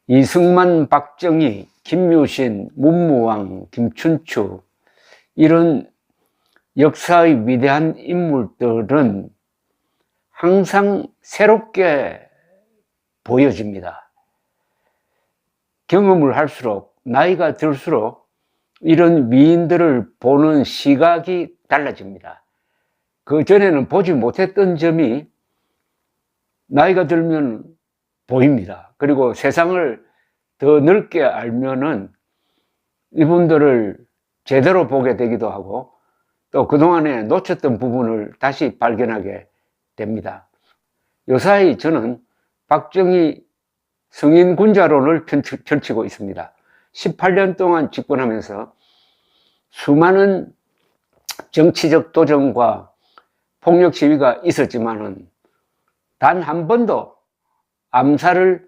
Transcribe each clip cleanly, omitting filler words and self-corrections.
이승만, 박정희, 김유신, 문무왕, 김춘추 이런 역사의 위대한 인물들은 항상 새롭게 보여집니다. 경험을 할수록, 나이가 들수록 이런 위인들을 보는 시각이 달라집니다. 그전에는 보지 못했던 점이 나이가 들면 보입니다. 그리고 세상을 더 넓게 알면은 이분들을 제대로 보게 되기도 하고 또 그동안에 놓쳤던 부분을 다시 발견하게 됩니다. 요사이 저는 박정희 성인군자론을 펼치고 있습니다. 18년 동안 집권하면서 수많은 정치적 도전과 폭력 시위가 있었지만은 단 한 번도 암살을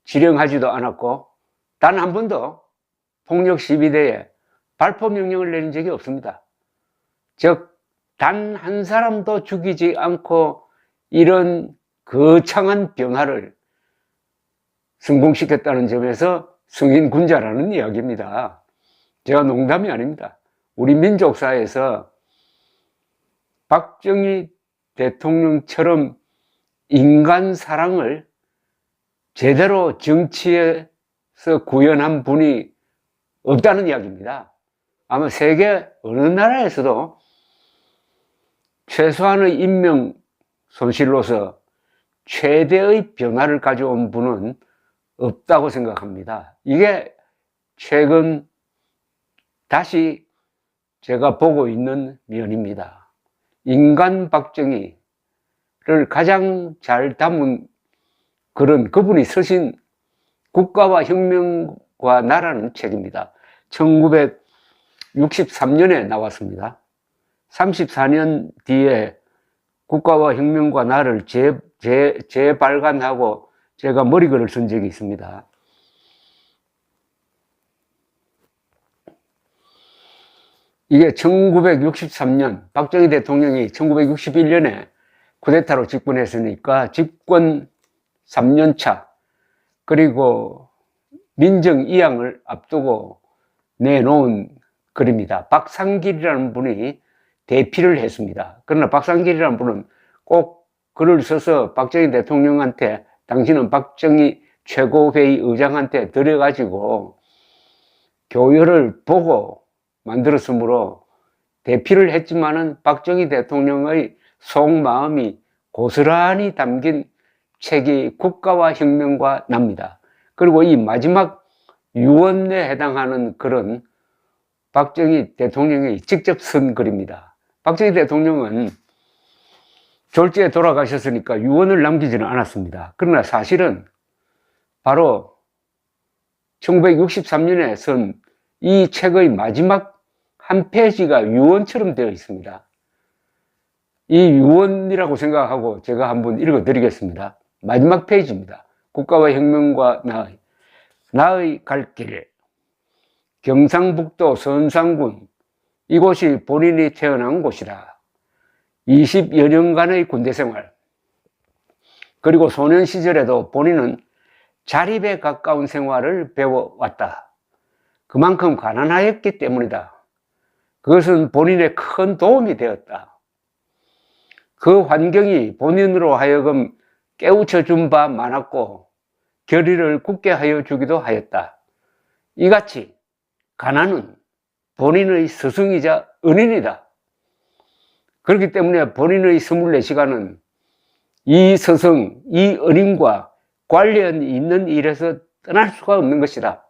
지령하지도 않았고 단 한 번도 폭력 시위대에 발포 명령을 내린 적이 없습니다. 즉, 단 한 사람도 죽이지 않고 이런 거창한 변화를 성공시켰다는 점에서 성인군자라는 이야기입니다. 제가 농담이 아닙니다. 우리 민족사에서 박정희 대통령처럼 인간 사랑을 제대로 정치에서 구현한 분이 없다는 이야기입니다. 아마 세계 어느 나라에서도 최소한의 인명 손실로서 최대의 변화를 가져온 분은 없다고 생각합니다. 이게 최근 다시 제가 보고 있는 면입니다. 인간 박정희를 가장 잘 담은 그런 그분이 쓰신 국가와 혁명과 나라는 책입니다. 1963년에 나왔습니다. 34년 뒤에 국가와 혁명과 나를 재발간하고 제가 머리글을 쓴 적이 있습니다. 이게 1963년 박정희 대통령이 1961년에 쿠데타로 집권했으니까 집권 3년차 그리고 민정이양을 앞두고 내놓은 글입니다. 박상길이라는 분이 대피를 했습니다. 그러나 박상길이라는 분은 꼭 글을 써서 박정희 대통령한테 당신은 박정희 최고회의 의장한테 드려가지고 교열을 보고 만들었으므로 대피를 했지만은 박정희 대통령의 속마음이 고스란히 담긴 책이 국가와 혁명과 나입니다. 그리고 이 마지막 유언에 해당하는 글은 박정희 대통령이 직접 쓴 글입니다. 박정희 대통령은 졸지에 돌아가셨으니까 유언을 남기지는 않았습니다. 그러나 사실은 바로 1963년에 쓴 이 책의 마지막 한 페이지가 유언처럼 되어 있습니다. 이 유언이라고 생각하고 제가 한번 읽어 드리겠습니다. 마지막 페이지입니다. 국가와 혁명과 나의 갈 길. 경상북도 선산군, 이곳이 본인이 태어난 곳이다. 20여 년간의 군대 생활, 그리고 소년 시절에도 본인은 자립에 가까운 생활을 배워왔다. 그만큼 가난하였기 때문이다. 그것은 본인의 큰 도움이 되었다. 그 환경이 본인으로 하여금 깨우쳐 준 바 많았고 결의를 굳게 하여 주기도 하였다. 이같이 가난은 본인의 스승이자 은인이다. 그렇기 때문에 본인의 24시간은 이 스승, 이 은인과 관련이 있는 일에서 떠날 수가 없는 것이다.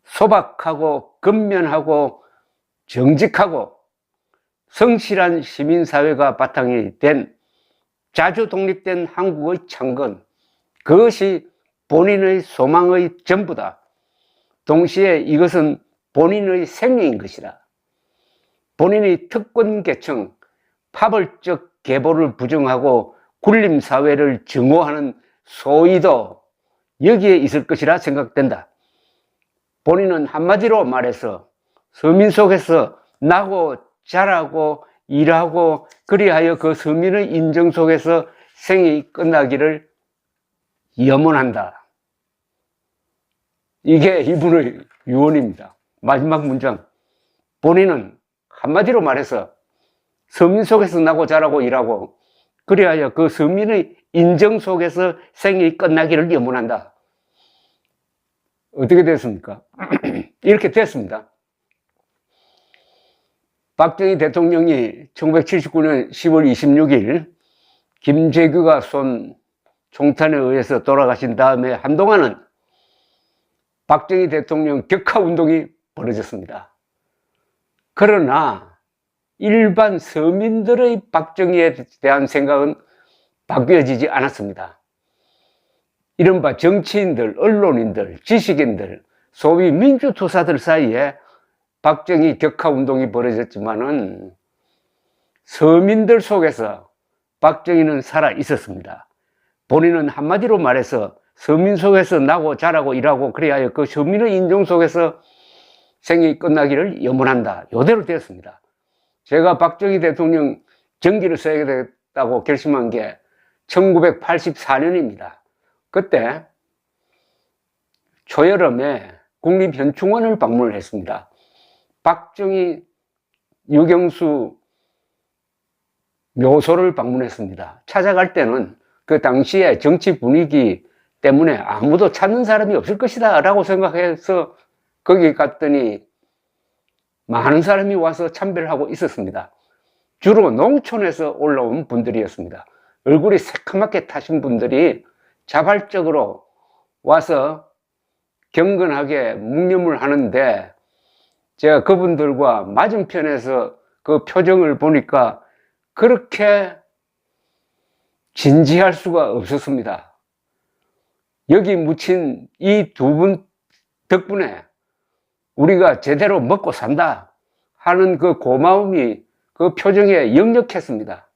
소박하고 근면하고 정직하고 성실한 시민사회가 바탕이 된 자주 독립된 한국의 창건, 그것이 본인의 소망의 전부다. 동시에 이것은 본인의 생명인 것이다. 본인의 특권계층, 파벌적 계보를 부정하고 굴림사회를 증오하는 소위도 여기에 있을 것이라 생각된다. 본인은 한마디로 말해서 서민 속에서 나고 자라고 일하고 그리하여 그 서민의 인정 속에서 생이 끝나기를 염원한다. 이게 이분의 유언입니다. 마지막 문장. 본인은 한마디로 말해서 서민 속에서 나고 자라고 일하고 그리하여 그 서민의 인정 속에서 생이 끝나기를 염원한다. 어떻게 됐습니까? 이렇게 됐습니다. 박정희 대통령이 1979년 10월 26일 김재규가 쏜 총탄에 의해서 돌아가신 다음에 한동안은 박정희 대통령 격하 운동이 벌어졌습니다. 그러나 일반 서민들의 박정희에 대한 생각은 바뀌어지지 않았습니다. 이른바 정치인들, 언론인들, 지식인들, 소위 민주투사들 사이에 박정희 격하 운동이 벌어졌지만은 서민들 속에서 박정희는 살아 있었습니다. 본인은 한마디로 말해서 서민 속에서 나고 자라고 일하고 그래야 그 서민의 인종 속에서 생이 끝나기를 염원한다. 이대로 되었습니다. 제가 박정희 대통령 전기를 써야겠다고 결심한 게 1984년입니다. 그때 초여름에 국립현충원을 방문을 했습니다. 박정희, 유경수 묘소를 방문했습니다. 찾아갈 때는 그 당시에 정치 분위기 때문에 아무도 찾는 사람이 없을 것이다 라고 생각해서 거기 갔더니 많은 사람이 와서 참배를 하고 있었습니다. 주로 농촌에서 올라온 분들이었습니다. 얼굴이 새카맣게 타신 분들이 자발적으로 와서 경건하게 묵념을 하는데 제가 그분들과 맞은편에서 그 표정을 보니까 그렇게 진지할 수가 없었습니다. 여기 묻힌 이 두 분 덕분에 우리가 제대로 먹고 산다 하는 그 고마움이 그 표정에 역력했습니다.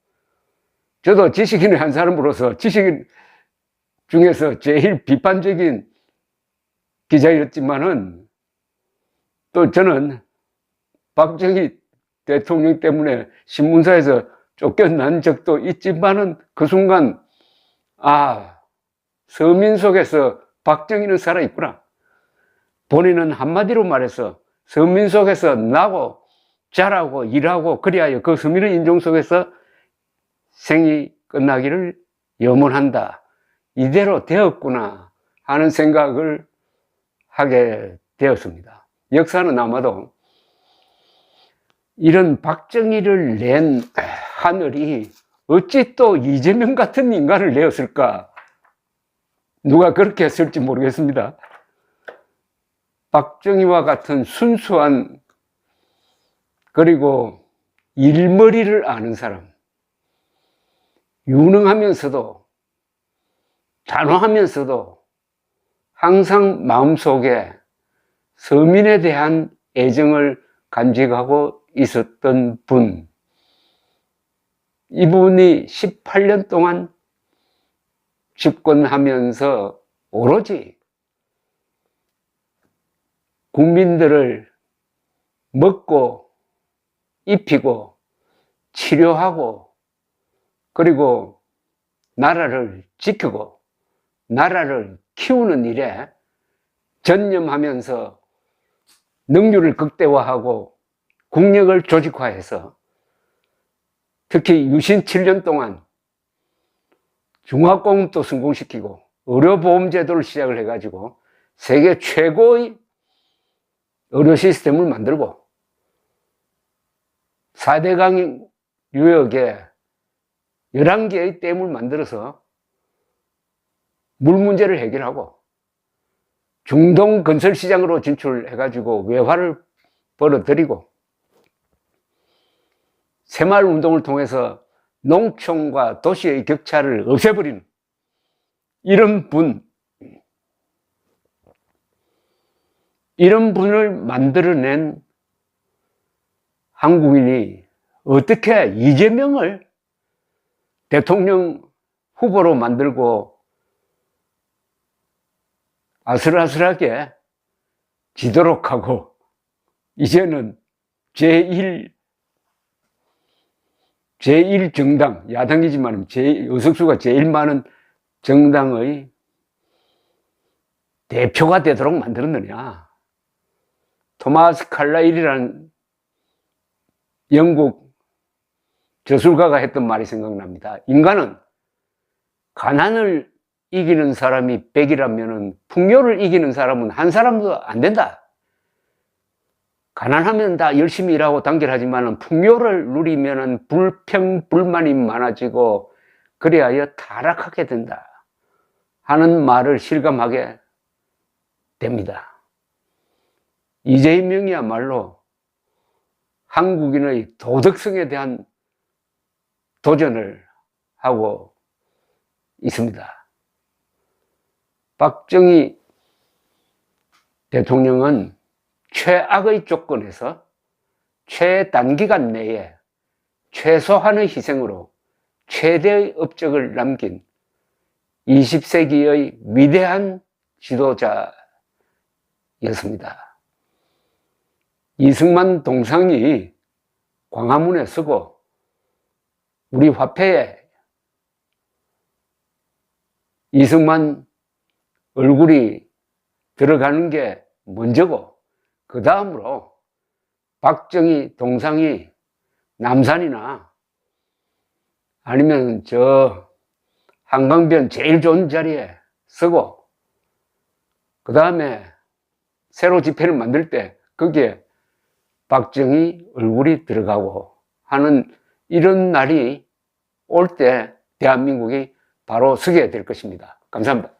저도 지식인의 한 사람으로서 지식인 중에서 제일 비판적인 기자였지만은 또 저는 박정희 대통령 때문에 신문사에서 쫓겨난 적도 있지만은 그 순간 서민 속에서 박정희는 살아있구나. 본인은 한마디로 말해서 서민 속에서 나고 자라고 일하고 그리하여 그 서민의 인종 속에서 생이 끝나기를 염원한다. 이대로 되었구나 하는 생각을 하게 되었습니다. 역사는 아마도 이런 박정희를 낸 하늘이 어찌 또 이재명 같은 인간을 내었을까? 누가 그렇게 했을지 모르겠습니다. 박정희와 같은 순수한 그리고 일머리를 아는 사람, 유능하면서도 단호하면서도 항상 마음속에 서민에 대한 애정을 간직하고 있었던 분, 이분이 18년 동안 집권하면서 오로지 국민들을 먹고 입히고 치료하고 그리고 나라를 지키고 나라를 키우는 일에 전념하면서 능률을 극대화하고 국력을 조직화해서 특히 유신 7년 동안 중화공업도 성공시키고 의료보험제도를 시작을 해가지고 세계 최고의 의료 시스템을 만들고 4대강 유역에 11개의 댐을 만들어서 물 문제를 해결하고 중동 건설 시장으로 진출해가지고 외화를 벌어들이고 새마을 운동을 통해서 농촌과 도시의 격차를 없애버리는 이런 분을 만들어낸 한국인이 어떻게 이재명을 대통령 후보로 만들고 아슬아슬하게 지도록 하고 이제는 제1정당, 야당이지만 의석수가 제일 많은 정당의 대표가 되도록 만들었느냐. 토마스 칼라일이라는 영국 저술가가 했던 말이 생각납니다. 인간은 가난을 이기는 사람이 100이라면 풍요를 이기는 사람은 한 사람도 안 된다. 가난하면 다 열심히 일하고 단결하지만 풍요를 누리면 불평불만이 많아지고 그래야 타락하게 된다 하는 말을 실감하게 됩니다. 이재명이야말로 한국인의 도덕성에 대한 도전을 하고 있습니다. 박정희 대통령은 최악의 조건에서 최단기간 내에 최소한의 희생으로 최대의 업적을 남긴 20세기의 위대한 지도자였습니다. 이승만 동상이 광화문에 서고 우리 화폐에 이승만 얼굴이 들어가는 게 먼저고 그 다음으로 박정희 동상이 남산이나 아니면 저 한강변 제일 좋은 자리에 서고 그 다음에 세로 지폐를 만들 때 거기에 박정희 얼굴이 들어가고 하는 이런 날이 올 때 대한민국이 바로 서게 될 것입니다. 감사합니다.